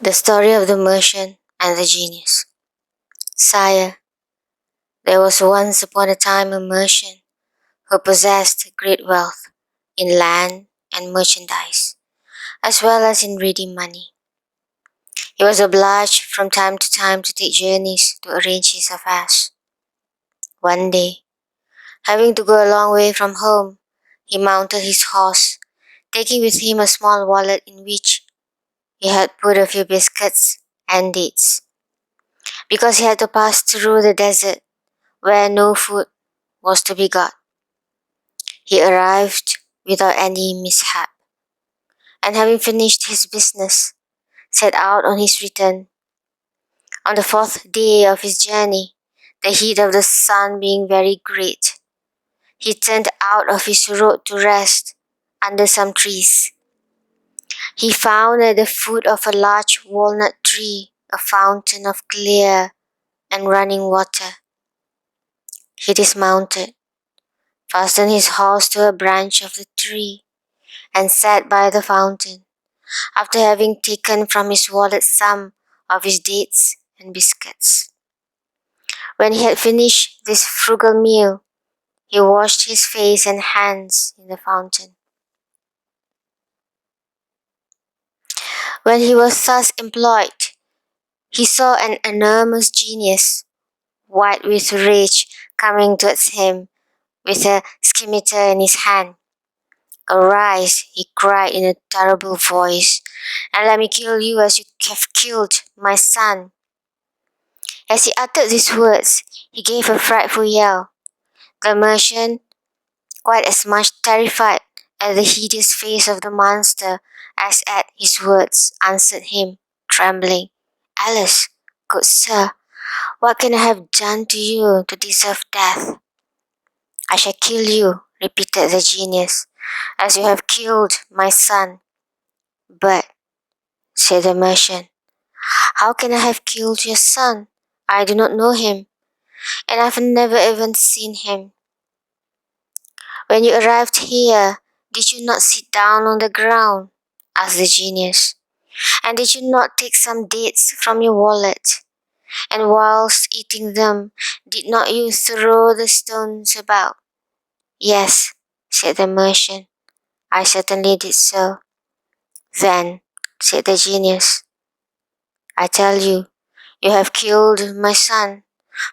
The story of the merchant and the genius. Sire, there was once upon a time a merchant who possessed great wealth in land and merchandise, as well as in ready money. He was obliged from time to time to take journeys to arrange his affairs. One day, having to go a long way from home, he mounted his horse, taking with him a small wallet in which he had put a few biscuits and dates, because he had to pass through the desert where no food was to be got. He arrived without any mishap, and having finished his business, set out on his return. On the fourth day of his journey, the heat of the sun being very great, he turned out of his road to rest under some trees. He found at the foot of a large walnut tree a fountain of clear and running water. He dismounted, fastened his horse to a branch of the tree, and sat by the fountain, after having taken from his wallet some of his dates and biscuits. When he had finished this frugal meal, he washed his face and hands in the fountain. When he was thus employed, he saw an enormous genius, white with rage, coming towards him with a scimitar in his hand. "Arise," he cried in a terrible voice, "and let me kill you as you have killed my son." As he uttered these words, he gave a frightful yell. The merchant, quite as much terrified at the hideous face of the monster as at his words, answered him, trembling, "Alas, good sir, what can I have done to you to deserve death?" "I shall kill you," repeated the genius, "as you have killed my son." "But," said the merchant, "how can I have killed your son? I do not know him, and I've never even seen him." "When you arrived here, did you not sit down on the ground?" asked the genius. "And did you not take some dates from your wallet? And whilst eating them, did not you throw the stones about?" "Yes," said the merchant, "I certainly did so." "Then," said the genius, "I tell you, you have killed my son.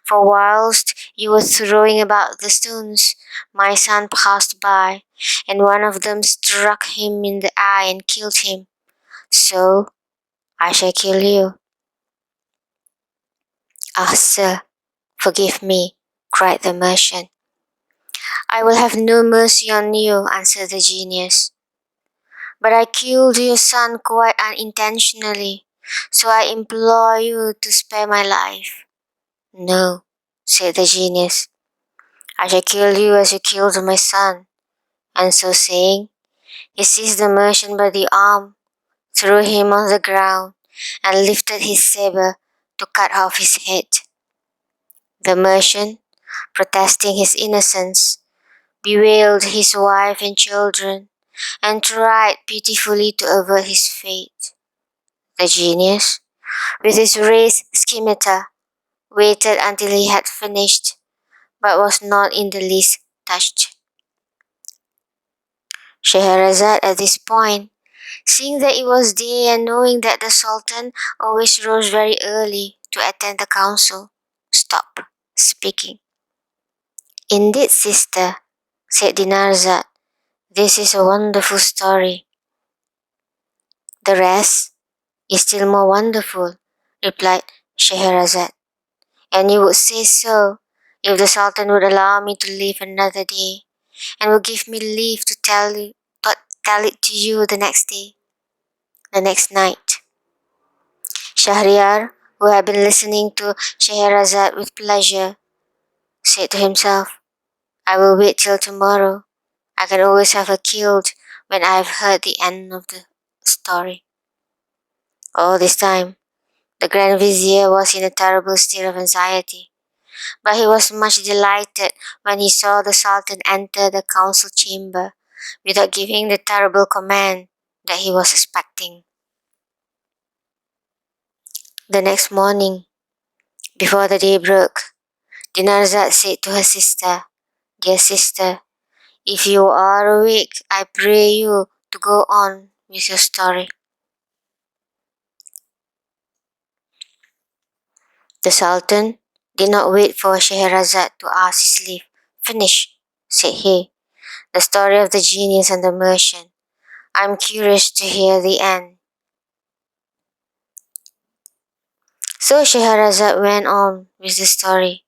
For whilst you were throwing about the stones, my son passed by, and one of them struck him in the eye and killed him. So I shall kill you." "Ah, sir, forgive me," cried the merchant. "I will have no mercy on you," answered the genius. "But I killed your son quite unintentionally, so I implore you to spare my life." "No," said the genius, "I shall kill you as you killed my son." And so saying, he seized the merchant by the arm, threw him on the ground, and lifted his sabre to cut off his head. The merchant, protesting his innocence, bewailed his wife and children, and tried pitifully to avert his fate. The genius, with his raised scimitar, waited until he had finished, but was not in the least touched. Scheherazade at this point, seeing that it was day and knowing that the Sultan always rose very early to attend the council, stopped speaking. "Indeed, sister," said Dinarzade, "this is a wonderful story." "The rest is still more wonderful," replied Scheherazade, "and you would say so if the Sultan would allow me to live another day, and would give me leave to tell it to you the next day, the next night." Shahryar, who had been listening to Scheherazade with pleasure, said to himself, "I will wait till tomorrow. I can always have her killed when I have heard the end of the story." All this time, the Grand Vizier was in a terrible state of anxiety, but he was much delighted when he saw the Sultan enter the council chamber without giving the terrible command that he was expecting. The next morning, before the day broke, Dinarzad said to her sister, "Dear sister, if you are awake, I pray you to go on with your story." The Sultan did not wait for Scheherazade to ask his leave. "Finish," said he, "the story of the genius and the merchant. I am curious to hear the end." So Scheherazade went on with the story.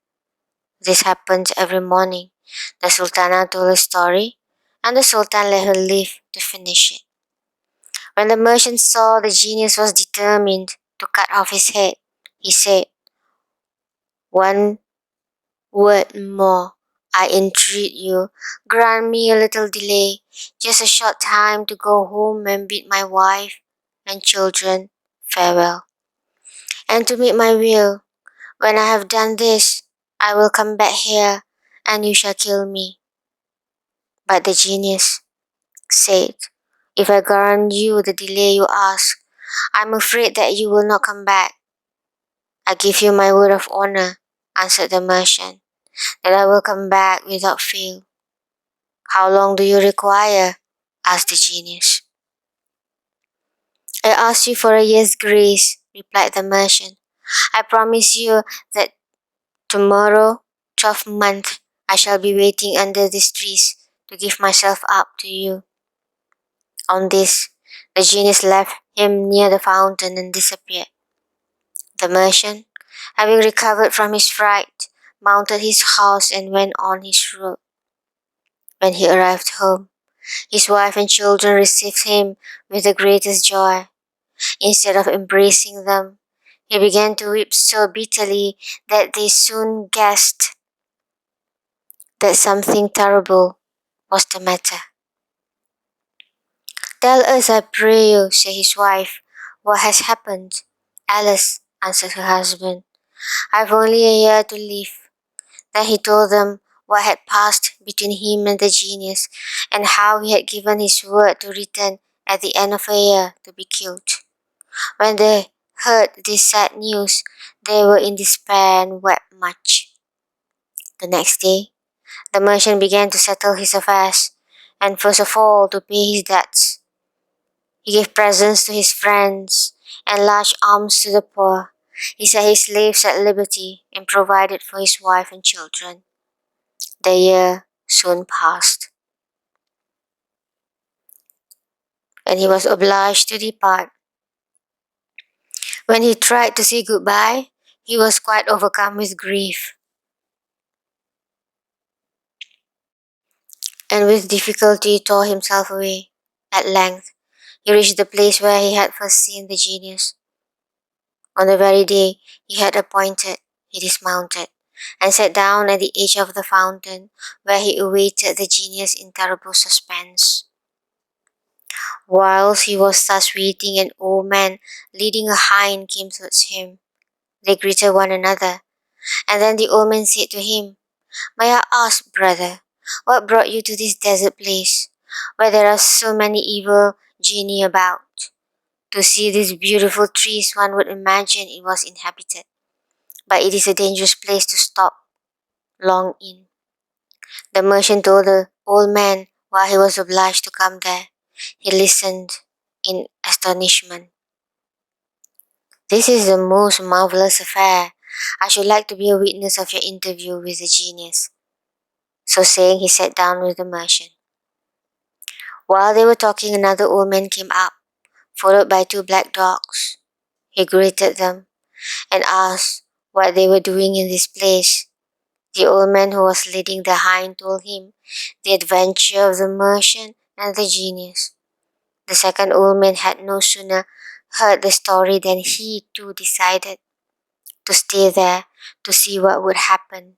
This happened every morning. The Sultana told a story, and the Sultan let her live to finish it. When the merchant saw the genius was determined to cut off his head, he said, "One word more, I entreat you. Grant me a little delay, just a short time to go home and bid my wife and children farewell, and to meet my will. When I have done this, I will come back here, and you shall kill me." But the genius said, "If I grant you the delay you ask, I am afraid that you will not come back." "I give you my word of honor," answered the merchant, "that I will come back without fail." "How long do you require?" asked the genius. "I ask you for a year's grace," replied the merchant. "I promise you that tomorrow, 12th month, I shall be waiting under these trees to give myself up to you." On this, the genius left him near the fountain and disappeared. The merchant, having recovered from his fright, mounted his horse and went on his road. When he arrived home, his wife and children received him with the greatest joy. Instead of embracing them, he began to weep so bitterly that they soon guessed that something terrible was the matter. "Tell us, I pray you," said his wife, "what has happened." "Alas," answered her husband, "I've only a year to live." Then he told them what had passed between him and the genius, and how he had given his word to return at the end of a year to be killed. When they heard this sad news, they were in despair and wept much. The next day, the merchant began to settle his affairs, and first of all to pay his debts. He gave presents to his friends and large alms to the poor. He set his slaves at liberty and provided for his wife and children. The year soon passed, and he was obliged to depart. When he tried to say goodbye, he was quite overcome with grief, and with difficulty tore himself away. At length, he reached the place where he had first seen the genius. On the very day he had appointed, he dismounted, and sat down at the edge of the fountain, where he awaited the genius in terrible suspense. Whilst he was thus waiting, an old man leading a hind came towards him. They greeted one another, and then the old man said to him, "May I ask, brother, what brought you to this desert place, where there are so many evil genii about? To see these beautiful trees, one would imagine it was inhabited, but it is a dangerous place to stop long in." The merchant told the old man why he was obliged to come there. He listened in astonishment. "This is the most marvelous affair. I should like to be a witness of your interview with the genius." So saying, he sat down with the merchant. While they were talking, another old man came up, followed by two black dogs. He greeted them and asked what they were doing in this place. The old man who was leading the hind told him the adventure of the merchant and the genius. The second old man had no sooner heard the story than he too decided to stay there to see what would happen.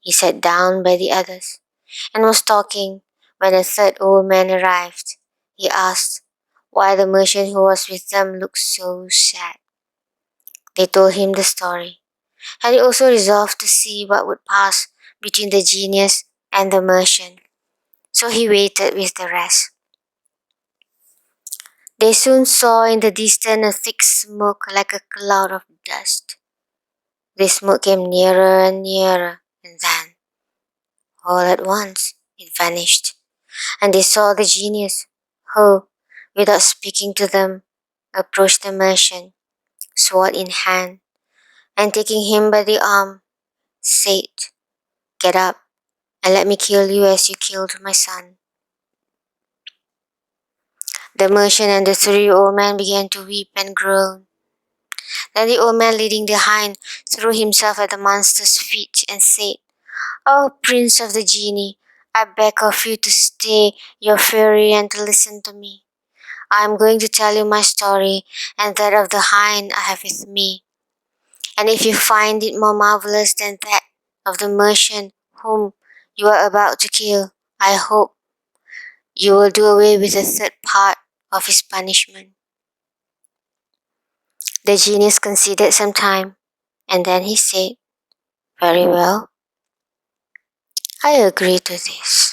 He sat down by the others and was talking when a third old man arrived. He asked why the merchant who was with them looked so sad. They told him the story, and he also resolved to see what would pass between the genius and the merchant. So he waited with the rest. They soon saw in the distance a thick smoke like a cloud of dust. The smoke came nearer and nearer, and then, all at once, it vanished, and they saw the genius, who, without speaking to them, approached the merchant, sword in hand, and taking him by the arm, said, "Get up, and let me kill you as you killed my son." The merchant and the three old men began to weep and groan. Then the old man, leading the hind, threw himself at the monster's feet and said, "O Prince of the Genii, I beg of you to stay your fury and to listen to me. I am going to tell you my story and that of the hind I have with me. And if you find it more marvelous than that of the merchant whom you are about to kill, I hope you will do away with a third part of his punishment." The genius considered some time, and then he said, "Very well, I agree to this."